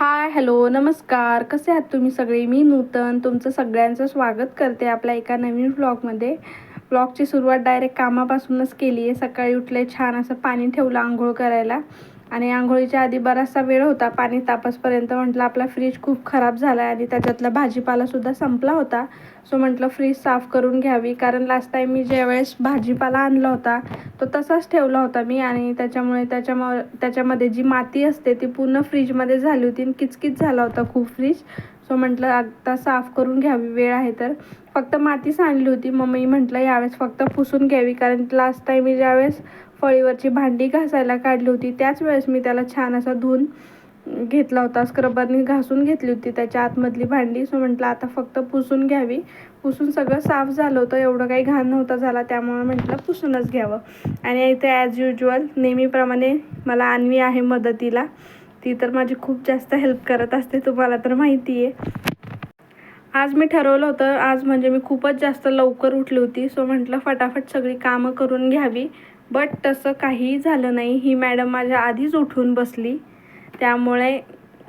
हाय, hello, नमस्कार. कसे आहात तुम्ही सगळे? मी नूतन तुमचं सगळ्यांचं स्वागत करते आपल्या एका नवीन व्लॉगमध्ये. व्लॉगची सुरुवात डायरेक्ट कामापासूनच केली आहे. सकाळी उठले, छान असं पाणी ठेवलं आंघोळ करायला आणि आंघोळीच्या आधी बराचसा वेळ होता पाणी तापसपर्यंत. म्हटलं आपला फ्रीज खूप खराब झाला आहे आणि त्याच्यातला भाजीपालासुद्धा संपला होता. सो म्हटलं फ्रीज साफ करून घ्यावी, कारण लास्ट टाईम मी ज्यावेळेस भाजीपाला आणला होता तो तसाच ठेवला होता मी आणि त्याच्यामध्ये जी माती असते ती पूर्ण फ्रीजमध्ये झाली होती आणि किचकिच झाला होता खूप फ्रीज. सो म्हटलं आता साफ करून घ्यावी, वेळ आहे तर. फक्त माती सांडली होती, मग मी म्हटलं यावेळेस फक्त पुसून घ्यावी, कारण लास्ट टाईम मी ज्यावेळेस फळीवरची भांडी घासायला काढली होती त्याच वेळेस मी त्याला छान असा धुवून घेतला होता. स्क्रबरने घासून घेतली होती त्याच्या आतमधली भांडी. सो म्हटलं आता फक्त पुसून घ्यावी. पुसून सगळं साफ झालं होतं, एवढं काही घाण नव्हता झाला, त्यामुळे म्हटलं पुसूनच घ्यावं. आणि इथे ॲज युजल नेहमीप्रमाणे मला अन्वी आहे मदतीला. ती तर माझी खूप जास्त हेल्प करत असते, तुम्हाला तर माहिती आहे. आज मी ठरवलं होतं, आज म्हणजे मी खूपच जास्त लवकर उठली होती. सो म्हटलं फटाफट सगळी कामं करून घ्यावी, बट तसं काहीही झालं नाही. ही मॅडम माझ्या आधीच उठून बसली, त्यामुळे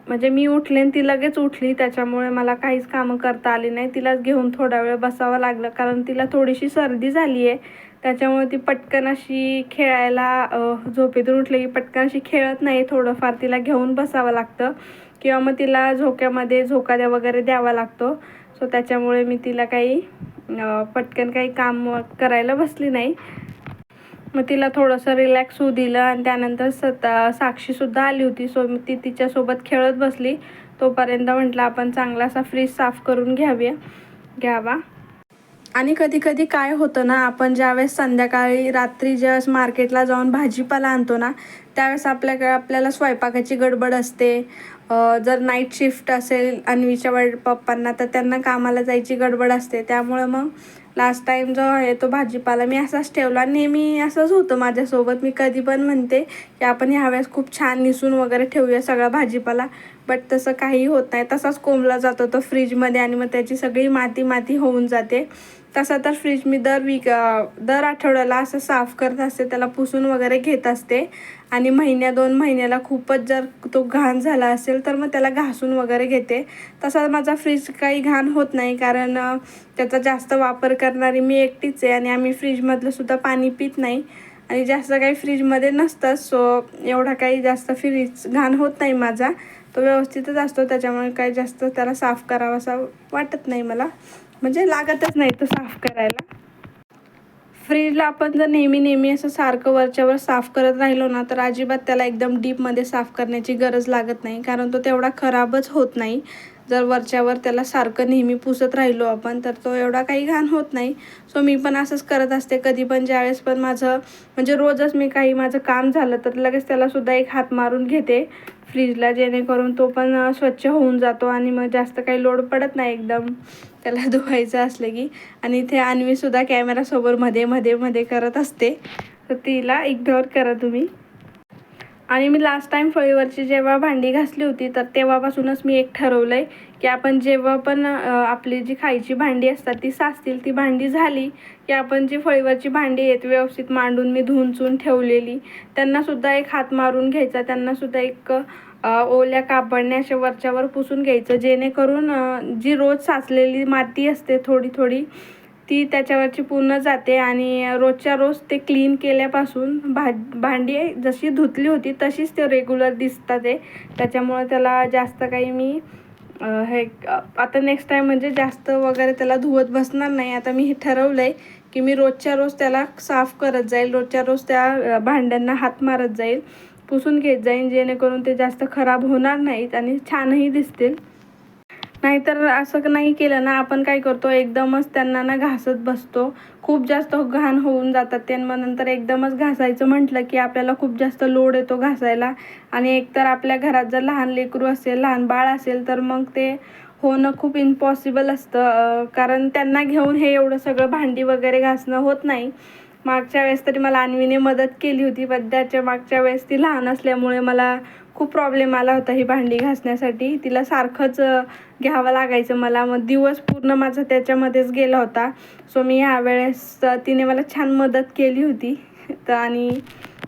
म्हणजे मी उठले आणि ती लगेच उठली, त्याच्यामुळे मला काहीच कामं करता आली नाही. तिलाच घेऊन थोडा वेळ बसावं लागलं, कारण तिला थोडीशी सर्दी झाली आहे. त्याच्यामुळे ती पटकन अशी खेळायला झोपेतून उठली की पटकन अशी खेळत नाही. थोडंफार तिला घेऊन बसावं लागतं किंवा मग तिला झोक्यामध्ये झोका वगैरे द्यावा लागतो. सो त्याच्यामुळे मी तिला काही पटकन काही काम करायला बसली नाही. मग तिला थोडंसं रिलॅक्स होऊ दिलं आणि त्यानंतर साक्षीसुद्धा आली होती. सो ती तिच्यासोबत खेळत बसली. तोपर्यंत म्हटलं आपण चांगला असा फ्रीज साफ करून घ्यावा. आणि कधी कधी काय होतं ना, आपण ज्यावेळेस संध्याकाळी रात्री ज्यावेळेस मार्केटला जाऊन भाजीपाला आणतो ना, त्यावेळेस आपल्याला स्वयंपाकाची गडबड असते. जर नाईट शिफ्ट असेल अन्वीच्या पप्पांना, तर त्यांना कामाला जायची गडबड असते. त्यामुळं मग लास्ट टाईम जो आहे तो भाजीपाला मी असाच ठेवला. नेहमी असंच होतं माझ्यासोबत. मी कधी पण म्हणते की आपण ह्यावेळेस खूप छान निसून वगैरे ठेवूया सगळा भाजीपाला, बट तसं काही होत नाही. तसाच कोंबला जातो तो फ्रीजमध्ये आणि मग त्याची सगळी माती होऊन जाते. तसा तर फ्रीज मी दर आठवड्याला असं साफ करत असते, त्याला पुसून वगैरे घेत असते. आणि 1-2 महिन्याला खूपच जर तो घाण झाला असेल तर मग त्याला घासून वगैरे घेते. तसा माझा फ्रीज काही घाण होत नाही, कारण त्याचा जास्त वापर करणारी मी एकटीच आहे आणि आम्ही फ्रीजमधलं सुद्धा पाणी पित नाही आणि जास्त काही फ्रीजमध्ये नसतं. सो एवढा काही जास्त फ्रीज घाण होत नाही माझा, तो व्यवस्थितच असतो. त्याच्यामुळे काही जास्त त्याला साफ करावा असं वाटत नाही मला, म्हणजे लागतच नाही तो साफ करायला. फ्रीजला आपण जर नेहमी असं सारखं वरच्यावर साफ करत राहिलो ना, तर अजिबात त्याला एकदम डीपमध्ये साफ करण्याची गरज लागत नाही, कारण तो तेवढा खराबच होत नाही. जर वरच्यावर त्याला सारखं नेहमी पुसत राहिलो आपण, तर तो एवढा काही घाण होत नाही. सो मी पण असंच करत असते कधी पण, ज्यावेळेस पण माझं म्हणजे रोजच मी काही माझं काम झालं तर लगेच त्यालासुद्धा एक हात मारून घेते फ्रीजला, जेणेकरून तो पण स्वच्छ होऊन जातो आणि मग जास्त काही लोड पडत नाही एकदम त्याला धुवायचं असलं की. आणि इथे अन्वीसुद्धा कॅमेरासमोर मध्ये करत असते, तर तिला इग्नोर करा तुम्ही. आणि मी लास्ट टाईम फळीवरची जेव्हा भांडी घासली होती, तर तेव्हापासूनच मी एक ठरवलं आहे की आपण जेव्हा पण आपली जी खायची भांडी असतात ती साचतील, ती भांडी झाली की आपण जी फळीवरची भांडी आहेत व्यवस्थित मांडून मी धुवून ठेवलेली, त्यांनासुद्धा एक हात मारून घ्यायचा. त्यांनासुद्धा एक ओल्या कापडने अशा वरच्यावर पुसून घ्यायचं, जेणेकरून जी रोज साचलेली माती असते थोडी ती त्याच्यावरची पूर्ण जाते आणि रोजच्या रोज ते क्लीन केल्यापासून भांडी जशी धुतली होती तशीच ते रेग्युलर दिसतात आहे. त्याच्यामुळे त्याला जास्त काही मी आता नेक्स्ट टाईम म्हणजे जास्त वगैरे त्याला धुवत बसणार नाही. आता मी हे ठरवलं आहे की मी रोजच्या रोज त्याला साफ करत जाईल, रोजच्या रोज त्या भांड्यांना हात मारत जाईल, पुसून घेत जाईन, जेणेकरून ते जास्त खराब होणार नाहीत आणि छानही दिसतील. नाहीतर असं नाही केलं ना, आपण काय करतो एकदमच त्यांना ना घासत बसतो, खूप जास्त घाण होऊन जातात ते. मग नंतर एकदमच घासायचं म्हटलं की आपल्याला खूप जास्त लोड येतो घासायला. आणि एकतर आपल्या घरात जर लहान लेकरू असेल, लहान बाळ असेल, तर मग ते होणं खूप इम्पॉसिबल असतं, कारण त्यांना घेऊन हे एवढं सगळं भांडी वगैरे घासणं होत नाही. मागच्या वेळेस तरी मला अन्वीने मदत केली होती, पण त्याच्या मागच्या वेळेस ती लहान असल्यामुळे मला खूप प्रॉब्लेम आला होता ही भांडी घासण्यासाठी. तिला सारखंच घ्यावं लागायचं मला, मग दिवस पूर्ण माझा त्याच्यामध्येच गेला होता. सो मी ह्यावेळेस तिने मला छान मदत केली होती, तर आणि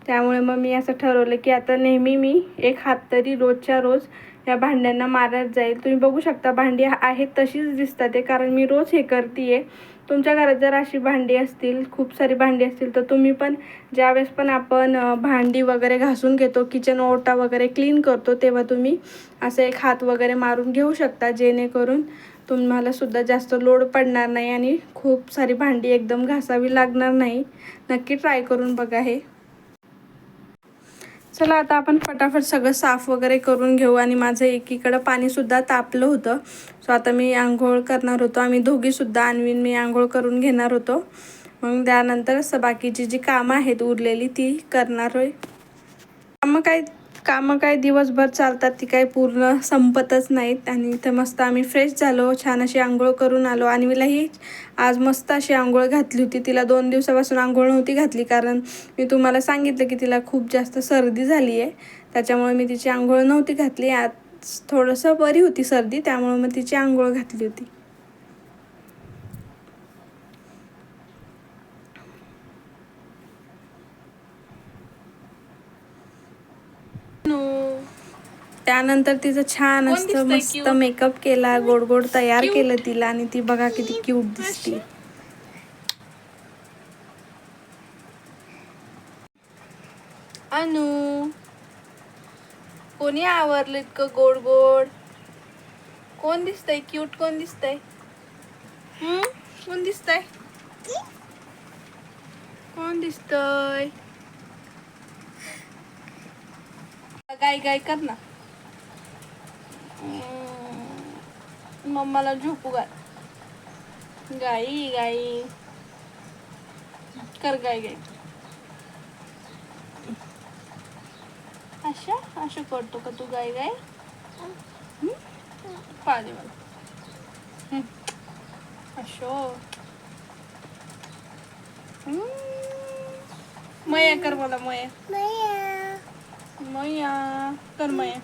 त्यामुळे मग मी असं ठरवलं की आता नेहमी मी एक हात तरी रोजच्या रोज या भांड्यांना मारत जाईल. तुम्ही बघू शकता भांडी आहेत तशीच दिसतात ते, कारण मी रोज हे करते आहे. तुमच्या घरात जर अशी भांडी असतील, खूप सारी भांडी असतील, तर तुम्ही पण ज्यावेळेस पण आपण भांडी वगैरे घासून घेतो, किचन ओटा वगैरे क्लीन करतो, तेव्हा तुम्ही असं एक हात वगैरे मारून घेऊ शकता, जेणेकरून तुम्हाला सुद्धा जास्त लोड पडणार नाही आणि खूप सारी भांडी एकदम घासावी लागणार नाही. नक्की ट्राय करून बघा हे. चला आता आपण फटाफट सगळं साफ वगैरे करून घेऊ. आणि माझं एकीकडं पाणीसुद्धा तापलं होतं. सो आता मी आंघोळ करणार होतो. आम्ही दोघीसुद्धा अन्वीन मी आंघोळ करून घेणार होतो. मग त्यानंतर बाकीची जी कामं आहेत उरलेली ती करणार आहे. कामं काय दिवसभर चालतात, ती काय पूर्ण संपतच नाहीत. आणि इथं मस्त आम्ही फ्रेश झालो, छान अशी आंघोळ करून आलो. आणि मीलाही आज मस्त अशी आंघोळ घातली होती. तिला 2 दिवसापासून आंघोळ नव्हती घातली, कारण मी तुम्हाला सांगितलं की तिला खूप जास्त सर्दी झाली आहे. त्याच्यामुळे मी तिची आंघोळ नव्हती घातली. आज थोडंसं बरी होती सर्दी, त्यामुळे मग तिची आंघोळ घातली होती. त्यानंतर तिचं छान असतं मस्त मेकअप केला, गोड गोड तयार केलं तिला. आणि ती बघा किती क्यूट दिसते. अनु, कोणी आवरलं इतकं गोड गोड? कोण दिसतंय क्यूट? कोण दिसतंय? कोण दिसतंय? कोण दिसतंय? गाय गाय कर ना. मम्माला झोपू घाल. गाई गाई कर, गाय गाय. असं करतो का तू गाय गाय? पाहिजे मला असो. मया कर मला, मया मया कर, मया.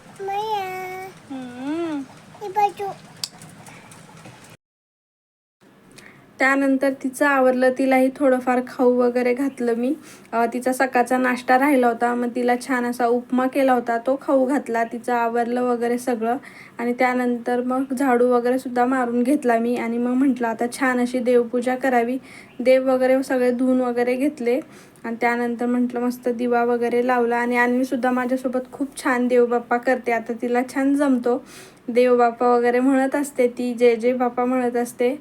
त्यानंतर तिचं आवरलं, तिलाही थोडंफार खाऊ वगैरे घातलं मी. तिचा सकाळचा नाश्ता राहिला होता, मग तिला छान असा उपमा केला होता, तो खाऊ घातला. तिचं आवरलं वगैरे सगळं. आणि त्यानंतर मग झाडू वगैरे सुद्धा मारून घेतला मी. आणि मग म्हटलं आता छान अशी देवपूजा करावी. देव वगैरे सगळे धुवून वगैरे घेतले. आणि त्यानंतर म्हटलं मस्त दिवा वगैरे लावला. आणि अन्वीसुद्धा माझ्यासोबत खूप छान देवबाप्पा करते. आता तिला छान जमतो देवबाप्पा वगैरे म्हणत असते ती, जय जय बाप्पा म्हणत असते.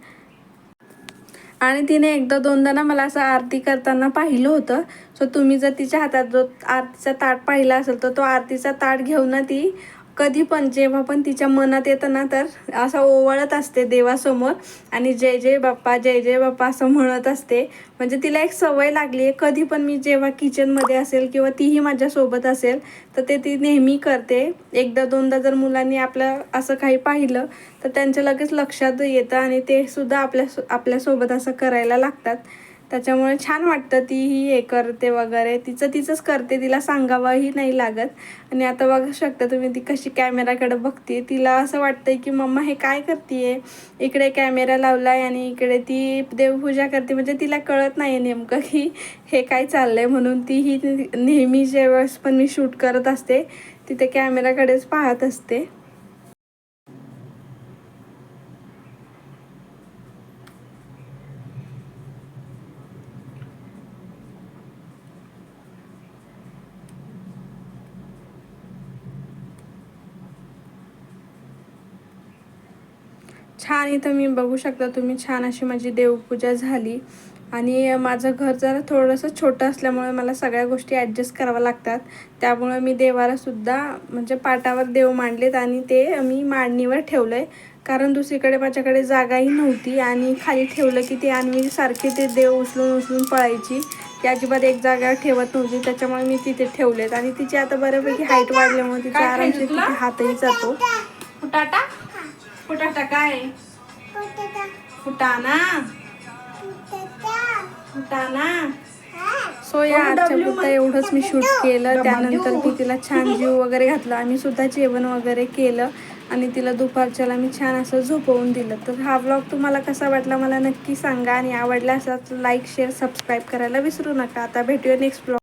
आणि तिने एकदा दोनदा ना मला असं आरती करताना पाहिलं होतं. सो तुम्ही जर तिच्या हातात जो आरतीचा ताट पाहिला असेल, तर तो आरतीचा ताट घेऊन ना ती कधी पण जेव्हा पण तिच्या मनात येतं ना, तर असं ओवाळत असते देवासमोर. आणि जय जय बाप्पा असं म्हणत असते. म्हणजे तिला एक सवय लागली आहे. कधी पण मी जेव्हा किचनमध्ये असेल किंवा तीही माझ्यासोबत असेल, तर ते ती नेहमी करते. एकदा दोनदा जर मुलांनी आपलं असं काही पाहिलं, तर त्यांच्या लगेच लक्षात येतं आणि ते सुद्धा आपल्यासोबत असं करायला लागतात. त्याच्यामुळे छान वाटतं. तीही हे करते वगैरे, तिचंच करते, तिला सांगावंही नाही लागत. आणि आता बघू शकता तुम्ही ती कशी कॅमेराकडे बघते. तिला असं वाटतंय की मम्मा हे काय करते, इकडे कॅमेरा लावलाय आणि इकडे ती देवपूजा करते. म्हणजे तिला कळत नाही नेमकं की हे काय चाललंय. म्हणून तीही नेहमी जेव्हा पण मी शूट करत असते, तिथे कॅमेराकडेच पाहत असते. छान इथं मी बघू शकता तुम्ही, छान अशी माझी देवपूजा झाली. आणि माझं घर जरा थोडंसं छोटं असल्यामुळे मला सगळ्या गोष्टी ॲडजस्ट कराव्या लागतात. त्यामुळे मी देवालासुद्धा म्हणजे पाटावर देव मांडलेत आणि ते मी मांडणीवर ठेवलं आहे. कारण दुसरीकडे माझ्याकडे जागाही नव्हती. आणि खाली ठेवलं की ते अन्वी सारखे ते देव उचलून पळायची. ती अजिबात एक जागेवर ठेवत नव्हती. त्याच्यामुळे मी तिथे ठेवलेत. आणि तिची आता बऱ्यापैकी हाईट वाढल्यामुळे तिचा आरामशीर तिथे हातही जातो. फुटाटा काय? फुटाणा. सो या आजच्या पुरता एवढंच मी शूट केलं. त्यानंतर मी तिला छान जीव वगैरे घातला. आम्ही सुद्धा जेवण वगैरे केलं आणि तिला दुपारच्याला मी छान असं झोपवून दिलं. तर हा व्लॉग तुम्हाला कसा वाटला मला नक्की सांगा. आणि आवडला असाच लाईक शेअर सबस्क्राईब करायला विसरू नका. आता भेटूया नेक्स्ट व्लॉग.